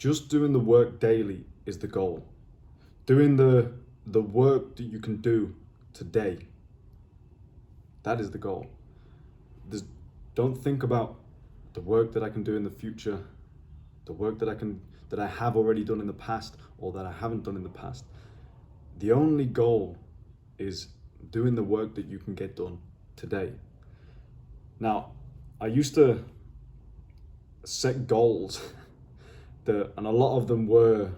Just doing the work daily is the goal. Doing the work that you can do today, that is the goal. There's, don't think about the work that I can do in the future, the work that I have already done in the past or that I haven't done in the past. The only goal is doing the work that you can get done today. Now, I used to set goals and a lot of them were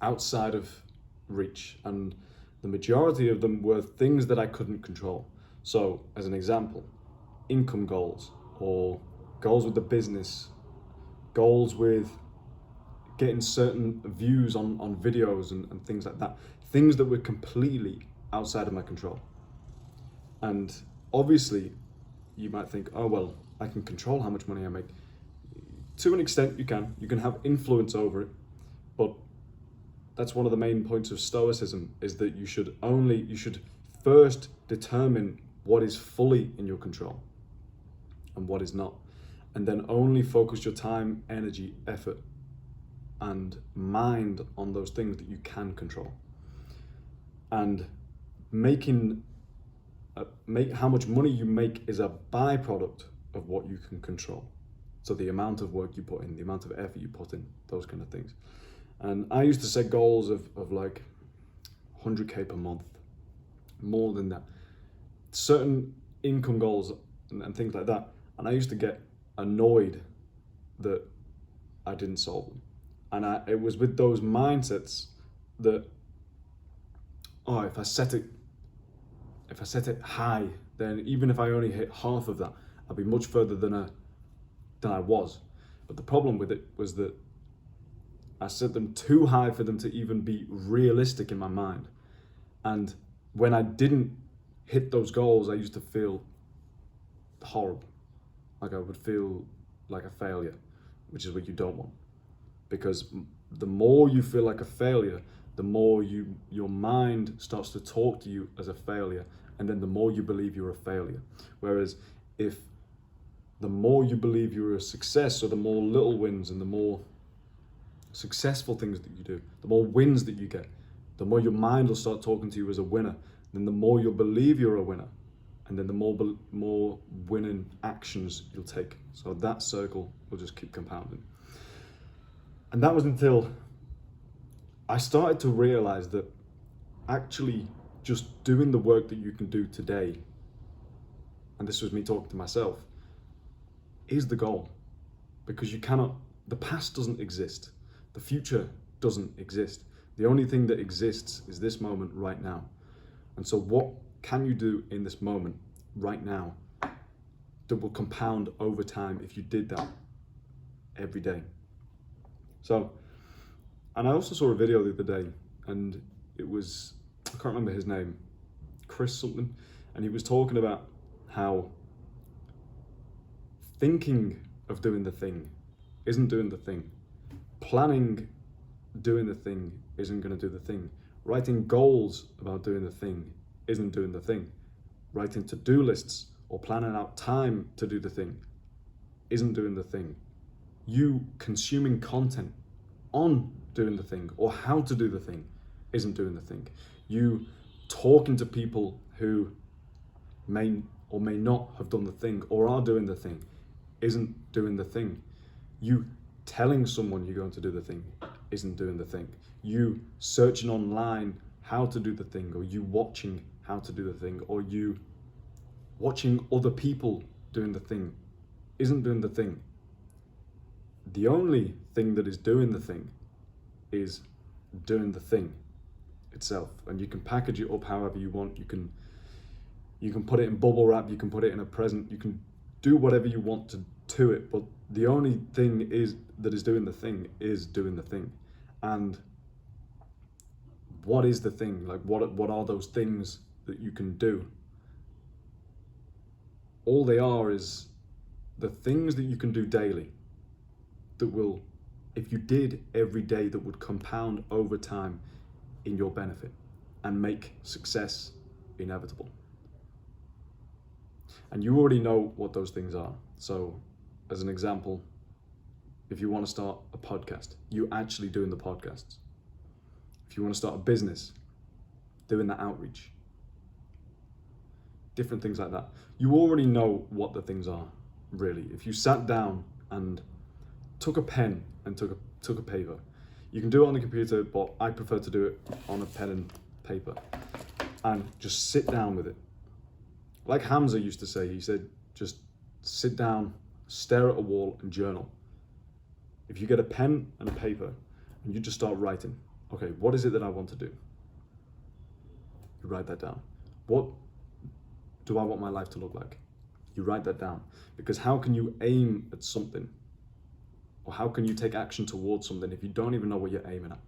outside of reach, and the majority of them were things that I couldn't control. So, as an example, income goals or goals with the business, goals with getting certain views on videos and things like that, things that were completely outside of my control. And obviously, you might think, oh, well, I can control how much money I make. To an extent, you can have influence over it, but that's one of the main points of Stoicism, is that you should first determine what is fully in your control and what is not, and then only focus your time, energy, effort, and mind on those things that you can control. And how much money you make is a byproduct of what you can control. So the amount of work you put in, the amount of effort you put in, those kind of things. And I used to set goals of like 100K per month, more than that, certain income goals and things like that. And I used to get annoyed that I didn't solve them. And it was with those mindsets that, oh, if I set it high, then even if I only hit half of that, I'd be much further than I was. But the problem with it was that I set them too high for them to even be realistic in my mind. And when I didn't hit those goals, I used to feel horrible. Like I would feel like a failure, which is what you don't want. Because the more you feel like a failure, the more your mind starts to talk to you as a failure, and then the more you believe you're a failure. Whereas if the more you believe you're a success, or the more little wins and the more successful things that you do, the more wins that you get, the more your mind will start talking to you as a winner. Then the more you'll believe you're a winner, and then the more winning actions you'll take. So that circle will just keep compounding. And that was until I started to realize that actually just doing the work that you can do today, and this was me talking to myself, is the goal. Because the past doesn't exist. The future doesn't exist. The only thing that exists is this moment right now. And so what can you do in this moment right now that will compound over time if you did that every day? So, and I also saw a video the other day, and it was, I can't remember his name, Chris something, and he was talking about how thinking of doing the thing isn't doing the thing. Planning doing the thing isn't going to do the thing. Writing goals about doing the thing isn't doing the thing. Writing to-do lists or planning out time to do the thing isn't doing the thing. You consuming content on doing the thing or how to do the thing isn't doing the thing. You talking to people who may or may not have done the thing or are doing the thing isn't doing the thing. You telling someone you're going to do the thing isn't doing the thing. You searching online how to do the thing, or you watching how to do the thing, or you watching other people doing the thing isn't doing the thing. The only thing that is doing the thing is doing the thing itself. And you can package it up however you want. You can put it in bubble wrap, you can put it in a present, you can do whatever you want to it, but the only thing that is doing the thing is doing the thing. And what is the thing? Like what are those things that you can do? All they are is the things that you can do daily that will, if you did every day, that would compound over time in your benefit and make success inevitable. And you already know what those things are. So as an example, if you want to start a podcast, you actually doing the podcasts. If you want to start a business, doing the outreach. Different things like that. You already know what the things are, really. If you sat down and took a pen and took a paper, you can do it on the computer, but I prefer to do it on a pen and paper, and just sit down with it. Like Hamza used to say, he said, just sit down, stare at a wall and journal. If you get a pen and a paper and you just start writing, okay, what is it that I want to do? You write that down. What do I want my life to look like? You write that down. Because how can you aim at something, or how can you take action towards something if you don't even know what you're aiming at?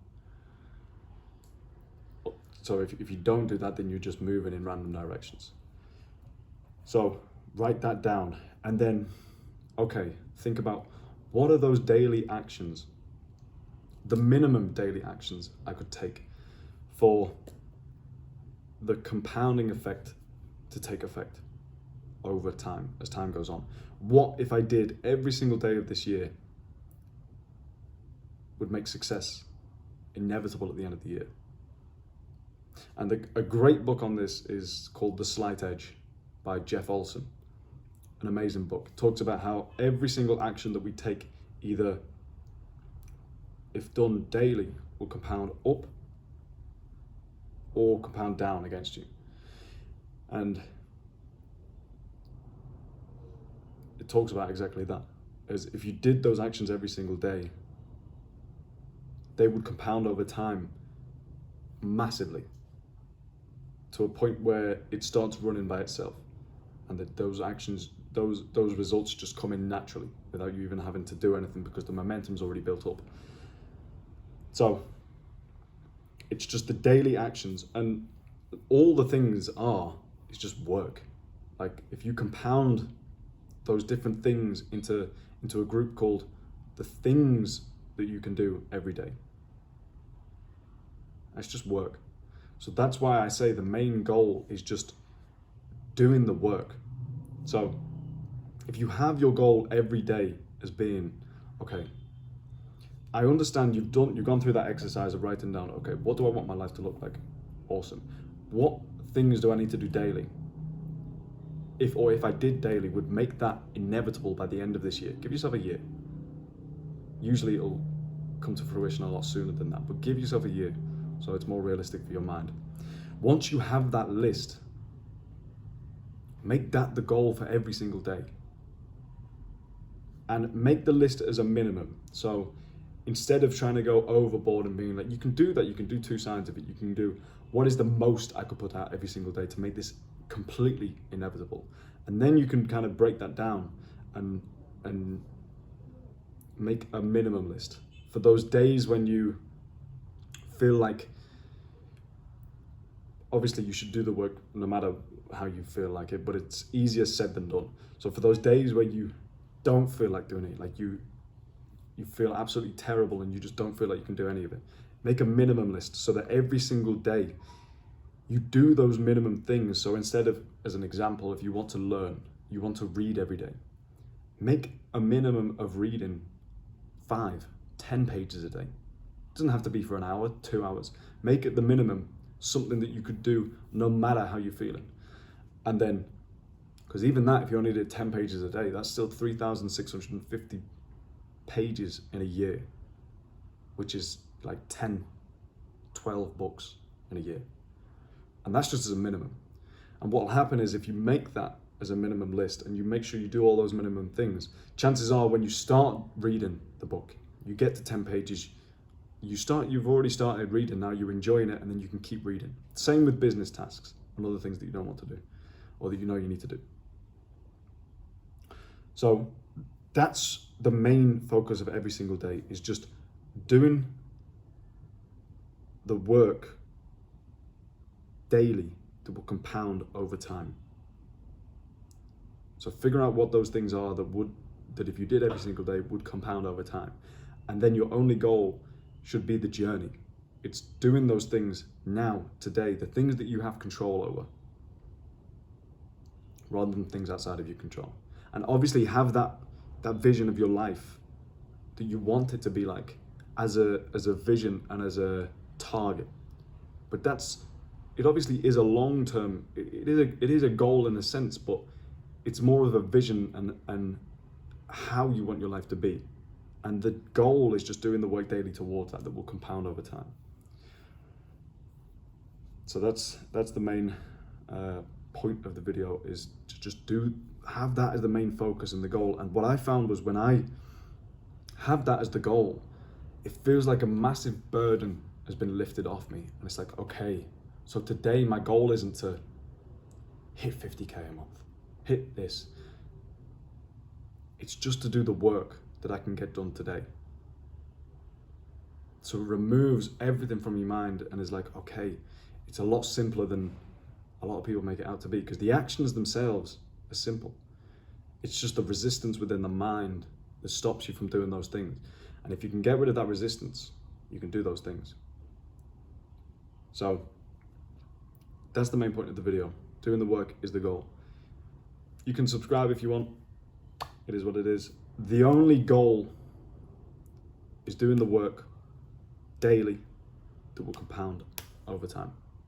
So if you don't do that, then you're just moving in random directions. So write that down, and then, okay, think about what are those daily actions, the minimum daily actions I could take for the compounding effect to take effect over time, as time goes on. What if I did every single day of this year would make success inevitable at the end of the year? And a great book on this is called The Slight Edge by Jeff Olson. An amazing book. It talks about how every single action that we take, either if done daily, will compound up or compound down against you. And it talks about exactly that. As if you did those actions every single day, they would compound over time massively, to a point where it starts running by itself, and that those actions, those results just come in naturally without you even having to do anything, because the momentum's already built up. So it's just the daily actions, and all the things is just work. Like if you compound those different things into a group called the things that you can do every day, that's just work. So that's why I say the main goal is just doing the work. So if you have your goal every day as being, okay, I understand you've gone through that exercise of writing down, okay, what do I want my life to look like? Awesome. What things do I need to do daily? If I did daily, would make that inevitable by the end of this year. Give yourself a year. Usually it'll come to fruition a lot sooner than that, but give yourself a year so it's more realistic for your mind. Once you have that list, make that the goal for every single day. And make the list as a minimum. So instead of trying to go overboard and being like, you can do that, you can do two sides of it, you can do what is the most I could put out every single day to make this completely inevitable. And then you can kind of break that down and make a minimum list for those days when you feel like, obviously you should do the work no matter how you feel like it, but it's easier said than done. So for those days where you don't feel like doing it, like you feel absolutely terrible and you just don't feel like you can do any of it, make a minimum list so that every single day you do those minimum things. So instead of, as an example, if you want to learn, you want to read every day, make a minimum of reading 5-10 pages a day. It doesn't have to be for an hour, 2 hours. Make it the minimum, something that you could do no matter how you're feeling. And then, because even that, if you only did 10 pages a day, that's still 3,650 pages in a year, which is like 10, 12 books in a year. And that's just as a minimum. And what will happen is if you make that as a minimum list and you make sure you do all those minimum things, chances are when you start reading the book, you get to 10 pages, you've already started reading, now you're enjoying it, and then you can keep reading. Same with business tasks and other things that you don't want to do or that you know you need to do. So that's the main focus of every single day, is just doing the work daily that will compound over time. So figure out what those things are that if you did every single day would compound over time. And then your only goal should be the journey. It's doing those things now, today, the things that you have control over, rather than things outside of your control. And obviously have that vision of your life that you want it to be like as a vision and as a target. But it obviously is a long-term, it is a goal in a sense, but it's more of a vision and how you want your life to be. And the goal is just doing the work daily towards that will compound over time. So that's the main point of the video, is to just have that as the main focus and the goal. And what I found was when I have that as the goal, it feels like a massive burden has been lifted off me. And it's like, okay, so today my goal isn't to hit 50K a month, hit this. It's just to do the work that I can get done today. So it removes everything from your mind and is like, okay, it's a lot simpler than a lot of people make it out to be, because the actions themselves are simple. It's just the resistance within the mind that stops you from doing those things. And if you can get rid of that resistance, you can do those things. So that's the main point of the video. Doing the work is the goal. You can subscribe if you want. It is what it is. The only goal is doing the work daily that will compound over time.